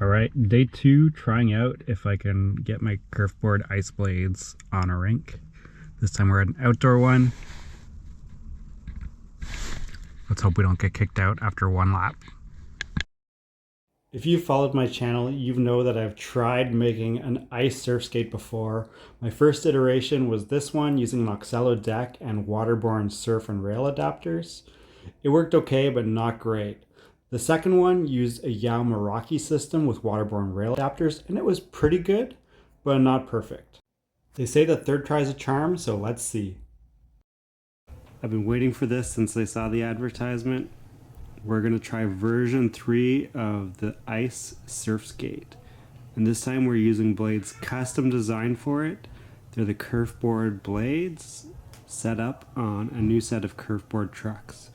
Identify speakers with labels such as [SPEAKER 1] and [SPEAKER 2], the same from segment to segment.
[SPEAKER 1] Alright, day 2, trying out if I can get my Curfboard Ice Blades on a rink. This time we're at an outdoor one. Let's hope we don't get kicked out after one lap. If you've followed my channel, you know that I've tried making an ice surf skate before. My first iteration was this one using an Oxello deck and waterborne surf and rail adapters. It worked okay, but not great. The second one used a Meraki system with waterborne rail adapters, and it was pretty good, but not perfect. They say the third try is a charm, so let's see. I've been waiting for this since I saw the advertisement. We're going to try version 3 of the Ice Surfskate. And this time we're using blades custom designed for it. They're the Curfboard blades set up on a new set of Curfboard trucks.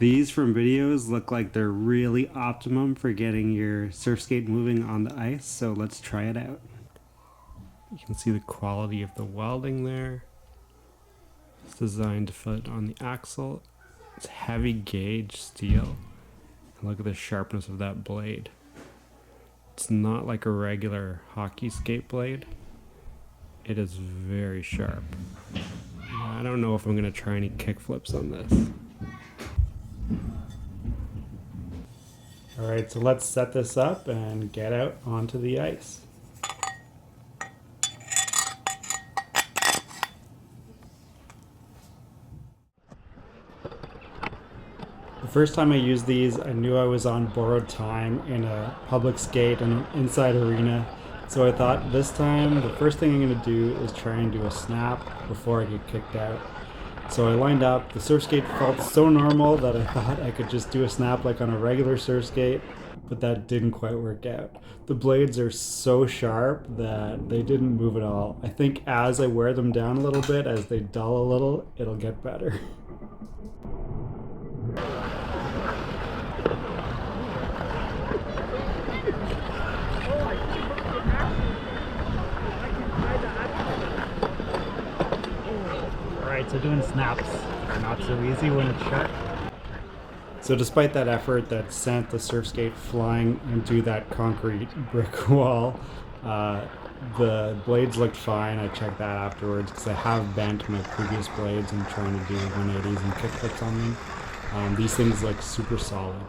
[SPEAKER 1] These from videos look like they're really optimum for getting your surf skate moving on the ice, so let's try it out. You can see the quality of the welding there. It's designed to fit on the axle. It's heavy gauge steel. And look at the sharpness of that blade. It's not like a regular hockey skate blade. It is very sharp. I don't know if I'm going to try any kick flips on this. Alright, so let's set this up and get out onto the ice. The first time I used these, I knew I was on borrowed time in a public skate and an inside arena. So I thought this time, the first thing I'm going to do is try and do a snap before I get kicked out. So I lined up. The surf skate felt so normal that I thought I could just do a snap like on a regular surf skate, but that didn't quite work out. The blades are so sharp that they didn't move at all. I think as I wear them down a little bit, as they dull a little, it'll get better. Alright, so doing snaps are not so easy when it's sharp. So despite that effort that sent the surf skate flying into that concrete brick wall, the blades looked fine. I checked that afterwards because I have bent my previous blades and trying to do 180s and kickflips on them. These things look super solid.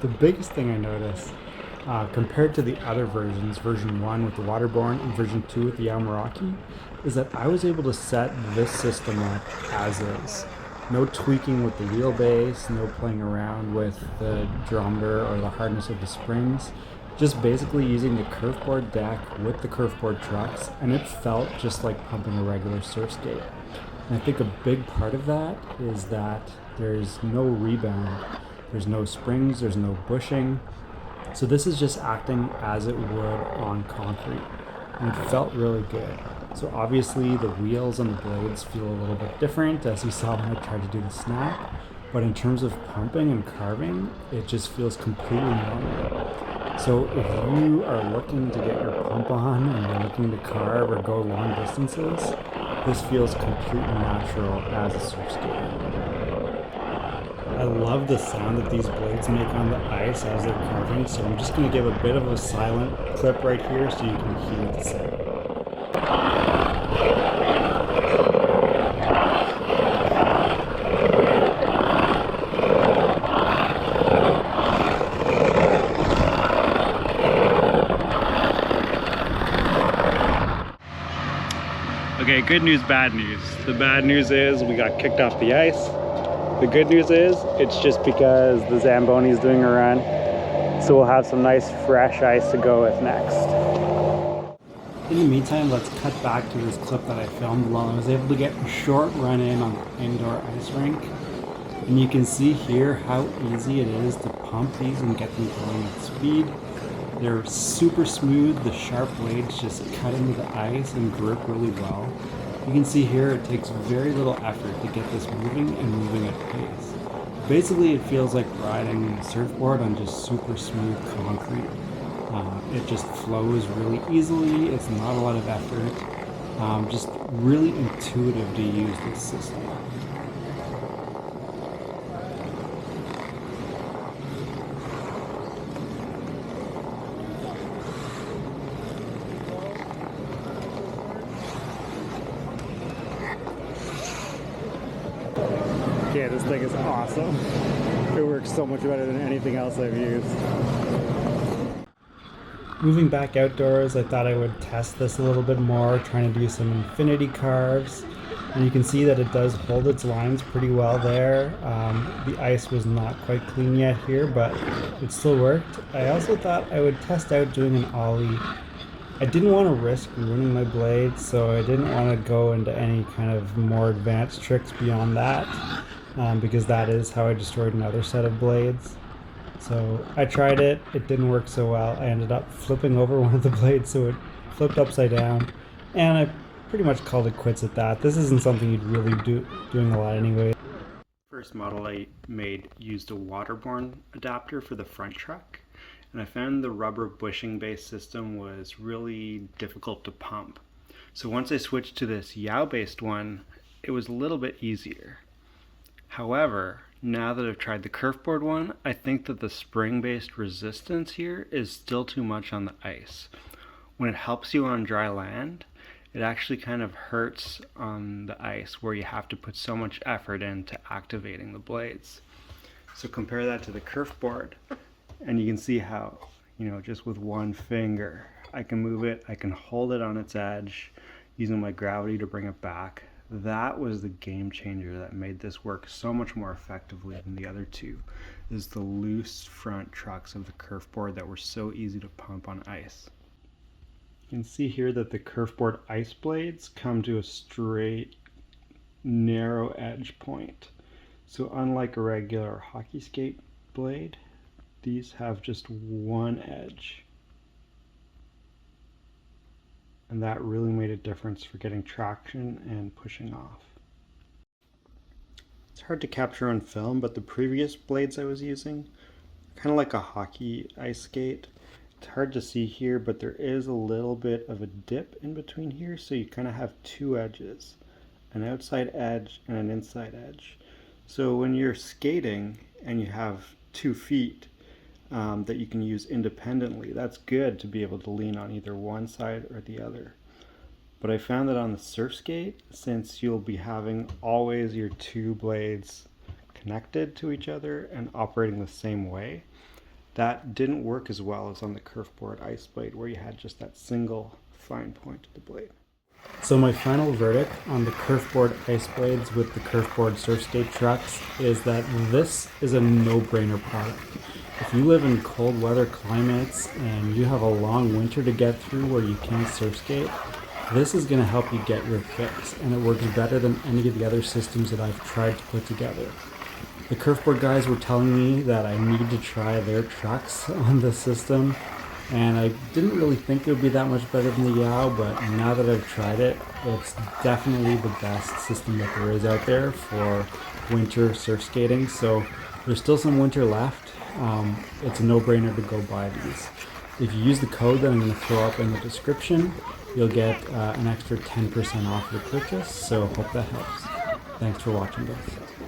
[SPEAKER 1] The biggest thing I noticed, compared to the other versions, version 1 with the waterborne and version 2 with the Meraki, is that I was able to set this system up as is. No tweaking with the wheelbase, no playing around with the geometry or the hardness of the springs. Just basically using the Curfboard deck with the Curfboard trucks, and it felt just like pumping a regular surf skate. And I think a big part of that is that there's no rebound. There's no springs, there's no bushing. So this is just acting as it would on concrete. And it felt really good. So obviously the wheels and the blades feel a little bit different, as you saw when I tried to do the snap. But in terms of pumping and carving, it just feels completely normal. So if you are looking to get your pump on and you're looking to carve or go long distances, this feels completely natural as a surf skate. I love the sound that these blades make on the ice as they're carving, so I'm just going to give a bit of a silent clip right here so you can hear the sound. Okay, good news, bad news. The bad news is we got kicked off the ice. The good news is it's just because the Zamboni is doing a run, so we'll have some nice fresh ice to go with next. In the meantime, let's cut back to this clip that I filmed while I was able to get a short run in on the indoor ice rink. And you can see here how easy it is to pump these and get them going at speed. They're super smooth, the sharp blades just cut into the ice and grip really well. You can see here it takes very little effort to get this moving and moving at pace. Basically it feels like riding a surfboard on just super smooth concrete. It just flows really easily, it's not a lot of effort, just really intuitive to use this system. thing is awesome. It works so much better than anything else I've used. Moving back outdoors, I thought I would test this a little bit more, trying to do some infinity carves. And you can see that it does hold its lines pretty well there. The ice was not quite clean yet here, but it still worked. I also thought I would test out doing an ollie. I didn't want to risk ruining my blade, so I didn't want to go into any kind of more advanced tricks beyond that, because that is how I destroyed another set of blades. So I tried it, it didn't work so well. I ended up flipping over one of the blades so it flipped upside down, and I pretty much called it quits at that. This isn't something you'd really doing a lot anyway. First model I made used a waterborne adapter for the front truck, and I found the rubber bushing based system was really difficult to pump. So once I switched to this Yao based one, it was a little bit easier. However, now that I've tried the Curfboard one, I think that the spring-based resistance here is still too much on the ice. When it helps you on dry land, it actually kind of hurts on the ice where you have to put so much effort into activating the blades. So compare that to the Curfboard, and you can see how, just with one finger, I can move it, I can hold it on its edge, using my gravity to bring it back. That was the game changer that made this work so much more effectively than the other two, is the loose front trucks of the Curfboard that were so easy to pump on ice. You can see here that the Curfboard Ice Blades come to a straight, narrow edge point. So unlike a regular hockey skate blade, these have just one edge. And that really made a difference for getting traction and pushing off. It's hard to capture on film, but the previous blades I was using are kind of like a hockey ice skate. It's hard to see here, but there is a little bit of a dip in between here, so you kind of have two edges, an outside edge and an inside edge. So when you're skating and you have 2 feet that you can use independently, that's good to be able to lean on either one side or the other. But I found that on the Surfskate, since you'll be having always your 2 blades connected to each other and operating the same way, that didn't work as well as on the Curfboard Ice Blade, where you had just that single fine point of the blade. So my final verdict on the Curfboard Ice Blades with the Curfboard Surfskate trucks is that this is a no-brainer product. If you live in cold weather climates and you have a long winter to get through where you can't surf skate, this is going to help you get your fix, and it works better than any of the other systems that I've tried to put together. The Curfboard guys were telling me that I need to try their trucks on this system, and I didn't really think it would be that much better than the Yao, but now that I've tried it, it's definitely the best system that there is out there for winter surf skating. So there's still some winter left. It's a no-brainer to go buy these. If you use the code that I'm going to throw up in the description, you'll get an extra 10% off your purchase, so hope that helps. Thanks for watching, guys.